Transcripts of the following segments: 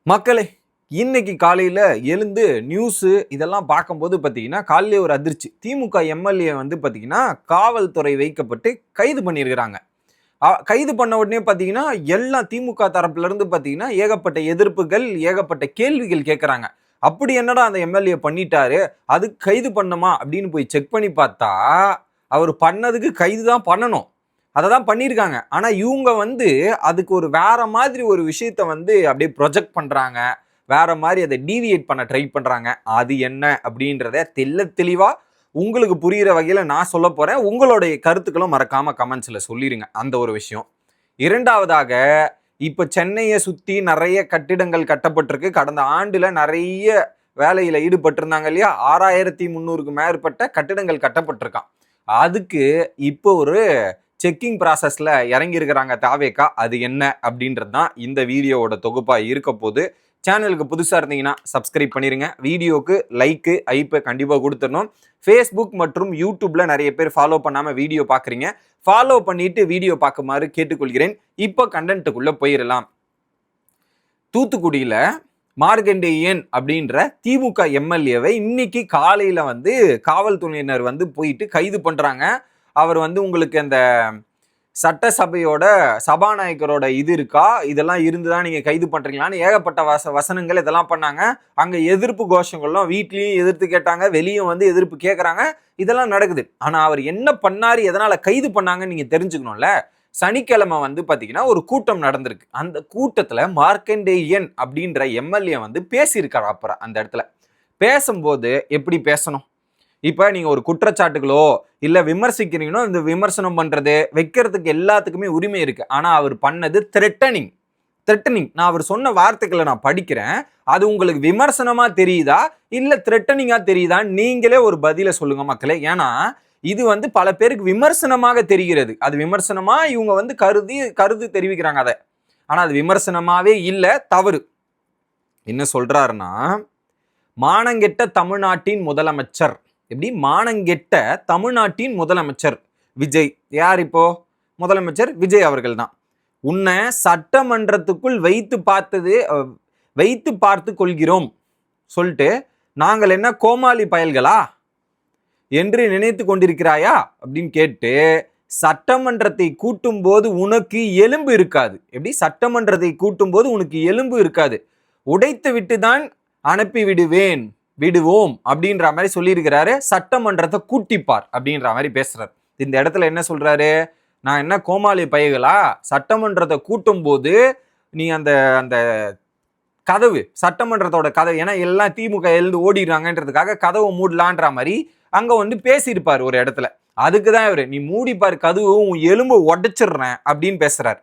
மக்களே, இன்னைக்கு காலையில எழுந்து நியூஸு இதெல்லாம் பார்க்கும்போது பார்த்தீங்கன்னா, காலையிலே ஒரு அதிர்ச்சி. திமுக எம்எல்ஏ வந்து பார்த்தீங்கன்னா, காவல்துறை வைக்கப்பட்டு கைது பண்ணியிருக்கிறாங்க. கைது பண்ண உடனே பார்த்தீங்கன்னா, எல்லாம் திமுக தரப்புலருந்து பார்த்தீங்கன்னா, ஏகப்பட்ட எதிர்ப்புகள், ஏகப்பட்ட கேள்விகள் கேட்குறாங்க. அப்படி என்னடா அந்த எம்எல்ஏ பண்ணிட்டாரு? அதுக்கு கைது பண்ணணுமா? அப்படின்னு போய் செக் பண்ணி பார்த்தா, அவர் பண்ணதுக்கு கைது தான் பண்ணணும். அதை தான் பண்ணியிருக்காங்க. ஆனா இவங்க வந்து அதுக்கு ஒரு வேற மாதிரி ஒரு விஷயத்த வந்து அப்படியே ப்ரொஜெக்ட் பண்றாங்க. வேற மாதிரி அதை டீவியேட் பண்ண ட்ரை பண்றாங்க. அது என்ன அப்படின்றத தெளிவா உங்களுக்கு புரிகிற வகையில நான் சொல்ல போறேன். உங்களுடைய கருத்துக்களும் மறக்காம கமெண்ட்ஸ்ல சொல்லிருங்க. அந்த ஒரு விஷயம். இரண்டாவதாக, இப்ப சென்னையை சுத்தி நிறைய கட்டிடங்கள் கட்டப்பட்டிருக்கு. கடந்த ஆண்டுல நிறைய வேலையில ஈடுபட்டிருந்தாங்க இல்லையா? 6300க்கு மேற்பட்ட கட்டிடங்கள் கட்டப்பட்டிருக்கான். அதுக்கு இப்போ ஒரு செக்கிங் ப்ராசஸ்ல இறங்கி இருக்கிறாங்க தாவேக்கா. அது என்ன அப்படின்றது தான் இந்த வீடியோவோட தொகுப்பா இருக்க போது. சேனலுக்கு புதுசா இருந்தீங்கன்னா சப்ஸ்கிரைப் பண்ணிருங்க. வீடியோக்கு லைக்கு ஐப்பை கண்டிப்பா கொடுத்துடணும். ஃபேஸ்புக் மற்றும் யூடியூப்ல நிறைய பேர் ஃபாலோ பண்ணாம வீடியோ பாக்குறீங்க. ஃபாலோ பண்ணிட்டு வீடியோ பார்க்குமாறு கேட்டுக்கொள்கிறேன். இப்போ கண்டென்ட்டுக்குள்ள போயிடலாம். தூத்துக்குடியில மார்கண்டேயன் அப்படின்ற திமுக எம்எல்ஏவை இன்னைக்கு காலையில வந்து காவல்துறையினர் வந்து போயிட்டு கைது பண்றாங்க. அவர் வந்து உங்களுக்கு அந்த சட்டசபையோட சபாநாயகரோட இது இருக்கா, இதெல்லாம் இருந்துதான் நீங்க கைது பண்றீங்களான்னு ஏகப்பட்ட வசனங்கள் இதெல்லாம் பண்ணாங்க. அங்க எதிர்ப்பு கோஷங்கள்லாம் வீட்லயும் எதிர்த்து கேட்டாங்க, வெளியும் வந்து எதிர்ப்பு கேட்கறாங்க. இதெல்லாம் நடக்குது. ஆனா அவர் என்ன பண்ணாரு, எதனால கைது பண்ணாங்கன்னு நீங்க தெரிஞ்சுக்கணும்ல. சனிக்கிழமை வந்து பாத்தீங்கன்னா ஒரு கூட்டம் நடந்திருக்கு. அந்த கூட்டத்துல மார்க்கண்டேயன் அப்படின்ற எம்எல்ஏ வந்து பேசியிருக்காரு. அப்புறம் அந்த இடத்துல பேசும்போது எப்படி பேசணும், இப்ப நீங்க ஒரு குற்றச்சாட்டுகளோ இல்ல விமர்சிக்கிறீங்களோ, இந்த விமர்சனம் பண்றது வைக்கிறதுக்கு எல்லாத்துக்குமே உரிமை இருக்கு. ஆனா அவர் பண்ணது த்ரெட்டனிங். நான் அவர் சொன்ன வார்த்தைகளை நான் படிக்கிறேன். அது உங்களுக்கு விமர்சனமா தெரியுதா இல்ல த்ரெட்டனிங்கா தெரியுதா? நீங்களே ஒரு பதில சொல்லுங்க மக்களே. ஏன்னா இது வந்து பல பேருக்கு விமர்சனமாக தெரிகிறது. அது விமர்சனமா இவங்க வந்து கருது தெரிவிக்கிறாங்க அதை. ஆனா அது விமர்சனமாவே இல்ல, தவறு. என்ன சொல்றாருன்னா, மானங்கெட்ட தமிழ்நாட்டின் முதலமைச்சர். எப்படி? மானங்கெட்ட தமிழ்நாட்டின் முதலமைச்சர் விஜய். யார் இப்போ முதலமைச்சர்? விஜய் அவர்கள் தான். உன்னை சட்டமன்றத்துக்குள் வைத்து பார்த்து கொள்கிறோம் சொல்லிட்டு நாங்கள் என்ன கோமாளி பயல்களா என்று நினைத்து கொண்டிருக்கிறாயா அப்படின்னு கேட்டு, சட்டமன்றத்தை கூட்டும் போது உனக்கு எலும்பு இருக்காது. எப்படி? சட்டமன்றத்தை கூட்டும் போது உனக்கு எலும்பு இருக்காது, உடைத்து விட்டுதான் அனுப்பி விடுவோம் அப்படின்ற மாதிரி சொல்லியிருக்கிறாரு. சட்டமன்றத்தை கூட்டிப்பார் அப்படின்ற மாதிரி பேசுறாரு. இந்த இடத்துல என்ன சொல்றாரு, நான் என்ன கோமாளி பையகளா, சட்டமன்றத்தை கூட்டும் போது நீ அந்த அந்த கதவு, சட்டமன்றத்தோட கதவு, ஏன்னா எல்லாம் திமுக எழுந்து ஓடிடுறாங்கன்றதுக்காக கதவை மூடலான்ற மாதிரி அங்க வந்து பேசியிருப்பார் ஒரு இடத்துல. அதுக்குதான் இவரு, நீ மூடிப்பார் கதவு, உன் எலும்பு உடைச்சிடுறேன் அப்படின்னு பேசுறாரு.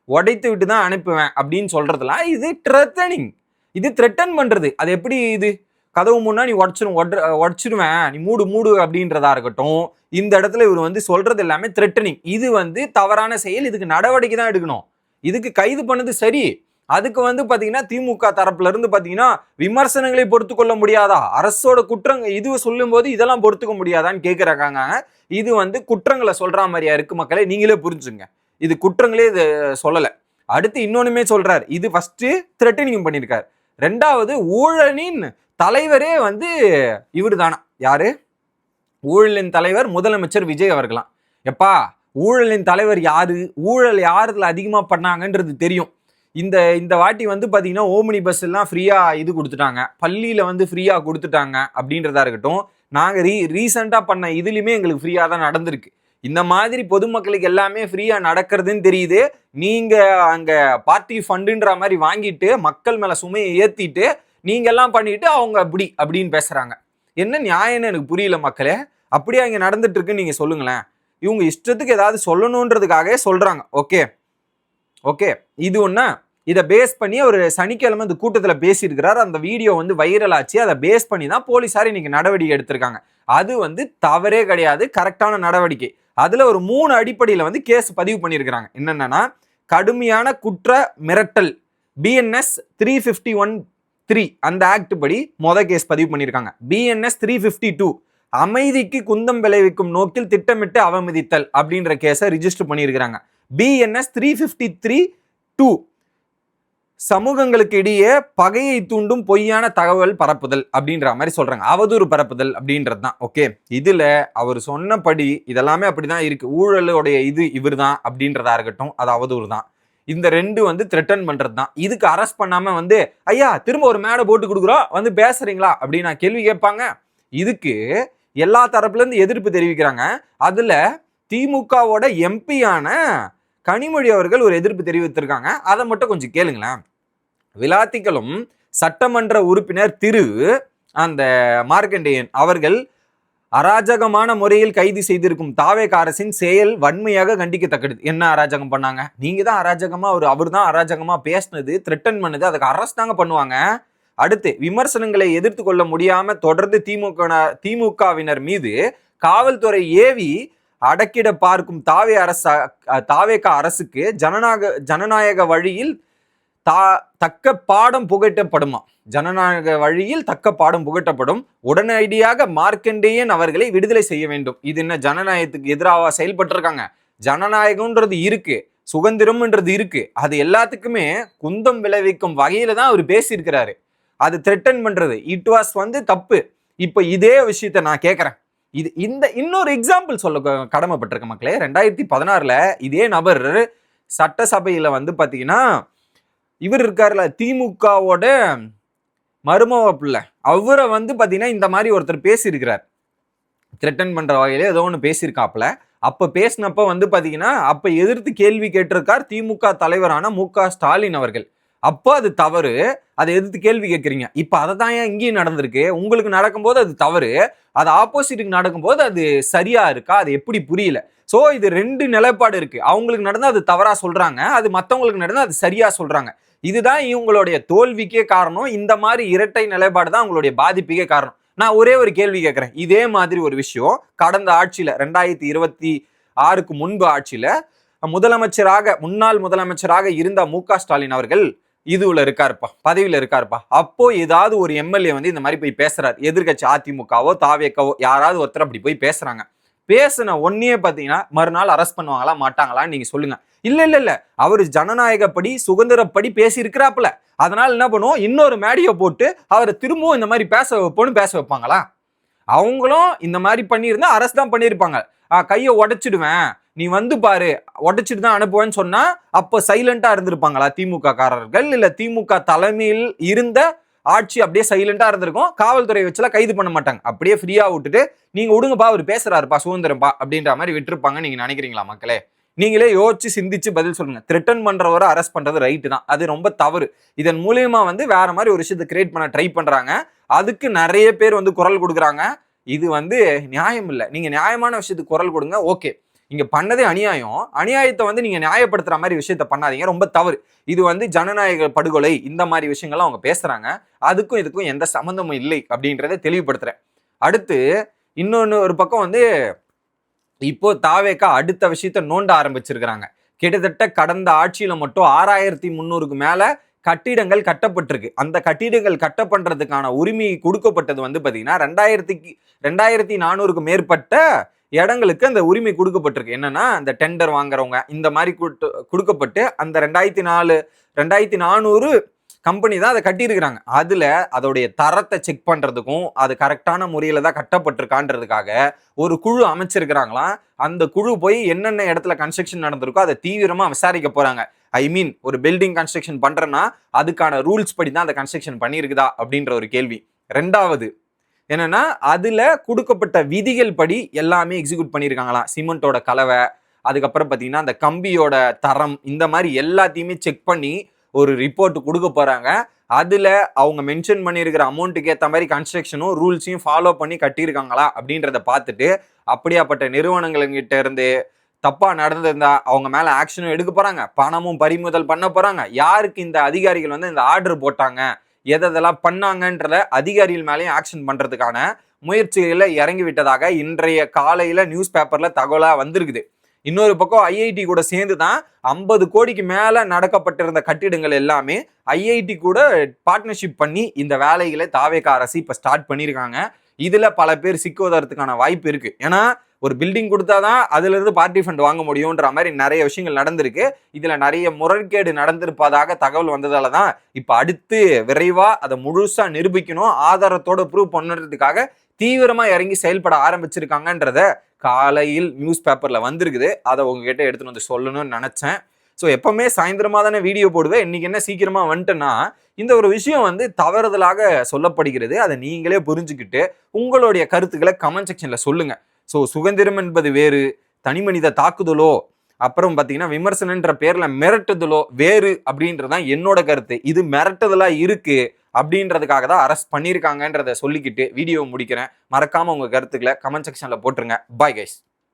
உடைத்து விட்டு தான் அனுப்புவேன் அப்படின்னு சொல்றதுலாம் இது த்ரெட்டனிங். இது த்ரெட்டன் பண்றது. அது எப்படி? இது கதவு முன்னா நீ உடச்சிடுவேன், நீ மூடு அப்படின்றதா இருக்கட்டும். இந்த இடத்துல இவர் வந்து சொல்றது எல்லாமே த்ரெட்டனிங். இது வந்து தவறான செயல். இதுக்கு நடவடிக்கை தான் எடுக்கணும். இதுக்கு கைது பண்ணது சரி. அதுக்கு வந்து பாத்தீங்கன்னா திமுக தரப்புல இருந்து பாத்தீங்கன்னா விமர்சனங்களை பொறுத்து கொள்ள முடியாதா, அரசோட குற்றங்கள் இது சொல்லும் போது இதெல்லாம் பொறுத்துக்க முடியாதான்னு கேக்குறாங்க. இது வந்து குற்றங்களை சொல்ற மாதிரியா இருக்கு மக்களே. நீங்களே புரிஞ்சுங்க, இது குற்றங்களே இது சொல்லல. அடுத்து இன்னொன்னுமே சொல்றாரு. இது ஃபர்ஸ்ட் த்ரெட்டனிங் பண்ணிருக்காரு. ரெண்டாவது, ஊழலின் தலைவரே வந்து இவரு தானா. யாரு? ஊழலின் தலைவர் முதலமைச்சர் விஜய் அவர்களாம். எப்பா, ஊழலின் தலைவர் யாரு, ஊழல் யாருல அதிகமா பண்ணாங்கன்றது தெரியும். இந்த வாட்டி வந்து பாத்தீங்கன்னா ஓமினி பஸ் எல்லாம் ஃப்ரீயா இது கொடுத்துட்டாங்க, பள்ளியில வந்து ஃப்ரீயா கொடுத்துட்டாங்க அப்படின்றதா இருக்கட்டும். நாங்க ரீசெண்டா பண்ண இதுலயுமே எங்களுக்கு ஃப்ரீயா தான் நடந்திருக்கு. இந்த மாதிரி பொதுமக்களுக்கு எல்லாமே ஃப்ரீயா நடக்கிறதுன்னு தெரியுது. நீங்க அங்க பார்ட்டி ஃபண்டுன்ற மாதிரி வாங்கிட்டு மக்கள் மேல சுமையை ஏத்திட்டு நீங்க எல்லாம் பண்ணிட்டு அவங்க அப்படின்னு பேசுறாங்க. என்ன நியாயம்னு எனக்கு புரியல மக்களே. அப்படியே அங்க நடந்துட்டு இருக்குன்னு நீங்க சொல்லுங்களேன். இவங்க இஷ்டத்துக்கு ஏதாவது சொல்லணுன்றதுக்காக சொல்றாங்க. ஓகே, இது ஒண்ணு. இதை பேஸ் பண்ணி ஒரு சனிக்கிழமை இந்த கூட்டத்துல பேசியிருக்கிறார். அந்த வீடியோ வந்து வைரல் ஆச்சு. அதை பேஸ் பண்ணி தான் போலீசார் இன்னைக்கு நடவடிக்கை எடுத்திருக்காங்க. அது வந்து தவறே கிடையாது, கரெக்டான நடவடிக்கை. அதுல ஒரு 3 அடிப்படையில வந்து கேஸ் பதிவு பண்ணியிருக்கிறாங்க. என்னன்னா, கடுமையான குற்ற மிரட்டல் BNS 351(3) அந்த ஆக்ட் படி கேஸ் பதிவு பண்ணியிருக்காங்க. BNS 352 அமைதிக்கு குந்தம் விளைவிக்கும் நோக்கில் திட்டமிட்டு அவமதித்தல் அப்படின்ற கேஸை ரிஜிஸ்டர் பண்ணியிருக்கிறாங்க. BNS 353(2) சமூகங்களுக்கு இடையே பகையை தூண்டும் பொய்யான தகவல் பரப்புதல் அப்படின்ற மாதிரி சொல்றாங்க. அவதூறு பரப்புதல் அப்படின்றது தான். ஓகே, இதுல அவர் சொன்னபடி இதெல்லாமே அப்படிதான் இருக்கு. ஊழலுடைய இவர் தான் அப்படின்றதா இருக்கட்டும், அது அவதூறு தான். இந்த ரெண்டு வந்து த்ரெட்டன் பண்றது தான். இதுக்கு அரெஸ்ட் பண்ணாம வந்து ஐயா திரும்ப ஒரு மேடை போட்டு கொடுக்குறோம் வந்து பேசுறீங்களா அப்படின்னு நான் கேள்வி கேட்பாங்க. இதுக்கு எல்லா தரப்புல இருந்து எதிர்ப்பு தெரிவிக்கிறாங்க. அதுல திமுகவோட எம்பியான கனிமொழி அவர்கள் ஒரு எதிர்ப்பு தெரிவித்திருக்காங்க. அதை மட்டும் கொஞ்சம் கேளுங்களேன். விளாத்திக்குளம் சட்டமன்ற உறுப்பினர் திரு அந்த மார்க்கண்டேயன் அவர்கள் அராஜகமான முறையில் கைது செய்திருக்கும் தாவேக அரசின் செயல் வன்மையாக கண்டிக்கத்தக்கது. என்ன அராஜகம் பண்ணாங்க? நீங்க தான் அராஜகமா அவர் தான் அராஜகமா பேசினது, த்ரெட்டன் பண்ணது, அதுக்கு அரெஸ்ட் தாங்க பண்ணுவாங்க. அடுத்து விமர்சனங்களை எதிர்த்து கொள்ள முடியாம தொடர்ந்து திமுகவினர் மீது காவல்துறை ஏவி அடக்கிட பார்க்கும் தாவேக அரசுக்கு ஜனநாயக வழியில் தக்க பாடம் புகட்டப்படுமா? ஜனநாயக வழியில் தக்க பாடம் புகட்டப்படும். உடனடியாக மார்க்கண்டேயன் அவர்களை விடுதலை செய்ய வேண்டும். இது என்ன ஜனநாயகத்துக்கு எதிராக செயல்பட்டு இருக்காங்க? ஜனநாயகம்ன்றது இருக்கு, சுதந்திரம்ன்றது இருக்கு. அது எல்லாத்துக்குமே குந்தம் விளைவிக்கும் வகையில தான் அவர் பேசியிருக்கிறாரு. அது த்ரெட்டன் பண்றது இட் வாஸ் வந்து தப்பு. இப்ப இதே விஷயத்த நான் கேட்கிறேன். இந்த இன்னொரு எக்ஸாம்பிள் சொல்ல கடமைப்பட்டிருக்க மக்களே. 2016 இதே நபர் சட்டசபையில வந்து பாத்தீங்கன்னா இவர் இருக்காருல திமுகவோட மருமவ பிள்ளை, அவரை வந்து பாத்தீங்கன்னா இந்த மாதிரி ஒருத்தர் பேசியிருக்கிறார். த்ரெட்டன் பண்ற வகையில ஏதோ ஒன்று பேசியிருக்காப்புல. அப்ப பேசினப்ப வந்து பாத்தீங்கன்னா அப்ப எதிர்த்து கேள்வி கேட்டிருக்கார் திமுக தலைவரான மு.க. ஸ்டாலின் அவர்கள். அப்போ அது தவறு, அதை எதிர்த்து கேள்வி கேட்குறீங்க. இப்போ அதை தான் ஏன் இங்கேயும் நடந்திருக்கு. உங்களுக்கு நடக்கும்போது அது தவறு, அது ஆப்போசிட்டுக்கு நடக்கும்போது அது சரியா இருக்கா? அது எப்படி புரியல. ஸோ இது ரெண்டு நிலைப்பாடு இருக்கு. அவங்களுக்கு நடந்தா அது தவறா சொல்றாங்க, அது மற்றவங்களுக்கு நடந்தா அது சரியா சொல்றாங்க. இதுதான் இவங்களுடைய தோல்விக்கே காரணம். இந்த மாதிரி இரட்டை நிலைப்பாடு தான் அவங்களுடைய பாதிப்புக்கே காரணம். நான் ஒரே ஒரு கேள்வி கேட்கிறேன். இதே மாதிரி ஒரு விஷயம் கடந்த ஆட்சியில 2026க்கு முன்பு ஆட்சியில முன்னாள் முதலமைச்சராக இருந்த மு.க. ஸ்டாலின் அவர்கள் இதுல இருக்காருப்பா, பதவியில இருக்காருப்பா. அப்போ ஏதாவது ஒரு எம்எல்ஏ வந்து இந்த மாதிரி போய் பேசுறாரு, எதிர்கட்சி அதிமுகவோ தாவேக்கவோ யாராவது ஒருத்தர் அப்படி போய் பேசுறாங்க. பேசுன ஒன்னே பாத்தீங்கன்னா மறுநாள் அரெஸ்ட் பண்ணுவாங்களா மாட்டாங்களான்னு நீங்க சொல்லுங்க. இல்ல அவரு ஜனநாயகப்படி சுதந்திரப்படி பேசி இருக்கிறாப்புல. அதனால என்ன பண்ணுவோம், இன்னொரு மேடியை போட்டு அவரை திரும்பவும் இந்த மாதிரி பேச வைப்பாங்களா? அவங்களும் இந்த மாதிரி பண்ணியிருந்தா அரெஸ்ட் தான் பண்ணியிருப்பாங்க. கையை உடைச்சிடுவேன், நீ வந்து பாரு, உடைச்சிட்டு தான் அனுப்புவேன்னு சொன்னா அப்ப சைலண்டா இருந்திருப்பாங்களா திமுக காரர்கள்? இல்ல திமுக தலைமையில் இருந்த ஆட்சி அப்படியே சைலண்டா இருந்திருக்கும், காவல்துறை வச்சுலாம் கைது பண்ண மாட்டாங்க, அப்படியே ஃப்ரீயா விட்டுட்டு நீங்க விடுங்கப்பா அவர் பேசுறாருப்பா சுதந்திரம்பா அப்படின்ற மாதிரி விட்டுருப்பாங்க. நீங்க நினைக்கிறீங்களா மக்களே? நீங்களே யோசிச்சு சிந்திச்சு பதில் சொல்லுங்க. த்ரெட்டன் பண்றவரை அரெஸ்ட் பண்றது ரைட்டு தான், அது ரொம்ப தவறு. இதன் மூலியமா வந்து வேற மாதிரி ஒரு விஷயத்தை கிரியேட் பண்ண ட்ரை பண்றாங்க. அதுக்கு நிறைய பேர் வந்து குரல் கொடுக்குறாங்க. இது வந்து நியாயம் இல்லை. நீங்க நியாயமான விஷயத்துக்கு குரல் கொடுங்க, ஓகே. இங்க பண்ணதே அநியாயம். அநியாயத்தை வந்து நீங்க நியாயப்படுத்துற மாதிரி விஷயத்த பண்ணாதீங்க, ரொம்ப தவறு. இது வந்து ஜனநாயக படுகொலை, இந்த மாதிரி விஷயங்கள்லாம் அவங்க பேசுறாங்க. அதுக்கும் இதுக்கும் எந்த சம்மந்தமும் இல்லை அப்படின்றத தெளிவுபடுத்துறேன். அடுத்து இன்னொன்னு ஒரு பக்கம் வந்து இப்போ தாவேக்கா அடுத்த விஷயத்த நோண்ட ஆரம்பிச்சிருக்கிறாங்க. கிட்டத்தட்ட கடந்த ஆட்சியில மட்டும் 6300க்கு மேல கட்டிடங்கள் கட்டப்பட்டிருக்கு. அந்த கட்டிடங்கள் கட்ட பண்றதுக்கான உரிமை கொடுக்கப்பட்டது வந்து பாத்தீங்கன்னா 2400க்கு மேற்பட்ட இடங்களுக்கு அந்த உரிமை கொடுக்கப்பட்டிருக்கு. என்னன்னா அந்த டெண்டர் வாங்குறவங்க இந்த மாதிரி கொடுக்கப்பட்டு அந்த 2400 கம்பெனி தான் அதை கட்டியிருக்கிறாங்க. அதுல அதோடைய தரத்தை செக் பண்றதுக்கும் அது கரெக்டான முறையில தான் கட்டப்பட்டிருக்கான்றதுக்காக ஒரு குழு அமைச்சிருக்கிறாங்களாம். அந்த குழு போய் என்னென்ன இடத்துல கன்ஸ்ட்ரக்ஷன் நடந்திருக்கோ அதை தீவிரமா விசாரிக்க போறாங்க. ஒரு பில்டிங் கன்ஸ்ட்ரக்ஷன் பண்றேன்னா அதுக்கான ரூல்ஸ் படி தான் அந்த கன்ஸ்ட்ரக்ஷன் பண்ணியிருக்குதா அப்படின்ற ஒரு கேள்வி. ரெண்டாவது என்னன்னா அதுல கொடுக்கப்பட்ட விதிகள் படி எல்லாமே எக்ஸிக்யூட் பண்ணியிருக்காங்களாம். சிமெண்டோட கலவை, அதுக்கப்புறம் பார்த்தீங்கன்னா அந்த கம்பியோட தரம், இந்த மாதிரி எல்லாத்தையுமே செக் பண்ணி ஒரு ரிப்போர்ட் கொடுக்க போறாங்க. அதுல அவங்க மென்ஷன் பண்ணியிருக்கிற அமௌண்ட்டுக்கு ஏற்ற மாதிரி கன்ஸ்ட்ரக்ஷனும் ரூல்ஸையும் ஃபாலோ பண்ணி கட்டியிருக்காங்களா அப்படின்றத பார்த்துட்டு அப்படியாப்பட்ட நிறுவனங்கள்கிட்ட இருந்து தப்பா நடந்திருந்தா அவங்க மேல ஆக்ஷனும் எடுக்க போறாங்க, பணமும் பறிமுதல் பண்ண போறாங்க. யாருக்கு இந்த அதிகாரிகள் வந்து இந்த ஆர்டர் போட்டாங்க, எதெல்லாம் பண்ணாங்கன்றத அதிகாரிகள் மேலேயும் ஆக்ஷன் பண்றதுக்கான முயற்சிகளை இறங்கி விட்டதாக இன்றைய காலையில நியூஸ் பேப்பர்ல தகவலா வந்திருக்குது. இன்னொரு பக்கம் ஐஐடி கூட சேர்ந்து தான் 50 கோடிக்கு மேல நடக்கப்பட்டிருந்த கட்டிடங்கள் எல்லாமே ஐஐடி கூட பார்ட்னர்ஷிப் பண்ணி இந்த வேலைகளை தாவேகா அரசு இப்ப ஸ்டார்ட் பண்ணியிருக்காங்க. இதுல பல பேர் சிக்குவதற்கான வாய்ப்பு இருக்கு. ஏன்னா ஒரு பில்டிங் கொடுத்தாதான் அதுல இருந்து பார்ட்டி ஃபண்ட் வாங்க முடியும்ன்ற மாதிரி நிறைய விஷயங்கள் நடந்திருக்கு. இதுல நிறைய முறைகேடு நடந்திருப்பதாக தகவல் வந்ததால தான் இப்ப அடுத்து விரைவா அதை முழுசா நிரூபிக்கணும், ஆதாரத்தோட ப்ரூவ் பண்ணுறதுக்காக தீவிரமா இறங்கி செயல்பட ஆரம்பிச்சிருக்காங்கன்றத காலையில் நியூஸ் பேப்பர்ல வந்திருக்குது. அதை உங்ககிட்ட எடுத்துட்டு வந்து சொல்லணும்னு நினைச்சேன். ஸோ எப்பவுமே சாயந்தரமா தானே வீடியோ போடுவேன், இன்னைக்கு என்ன சீக்கிரமா வந்துட்டேன்னா இந்த ஒரு விஷயம் வந்து தவறுதலாக சொல்லப்படுகிறது. அதை நீங்களே புரிஞ்சுக்கிட்டு உங்களுடைய கருத்துக்களை கமெண்ட் செக்ஷன்ல சொல்லுங்க. ஸோ சுதந்திரம் என்பது வேறு, தனி மனித தாக்குதலோ அப்புறம் பார்த்தீங்கன்னா விமர்சனன்ற பேர்ல மிரட்டுதலோ வேறு அப்படின்றதான் என்னோட கருத்து. இது மிரட்டுதலா இருக்கு அப்படின்றதுக்காக தான் அரெஸ்ட் பண்ணியிருக்காங்கன்றத சொல்லிக்கிட்டு வீடியோ முடிக்கிறேன். மறக்காம உங்க கருத்துக்களை கமெண்ட் செக்ஷன்ல போட்டுருங்க. Bye guys.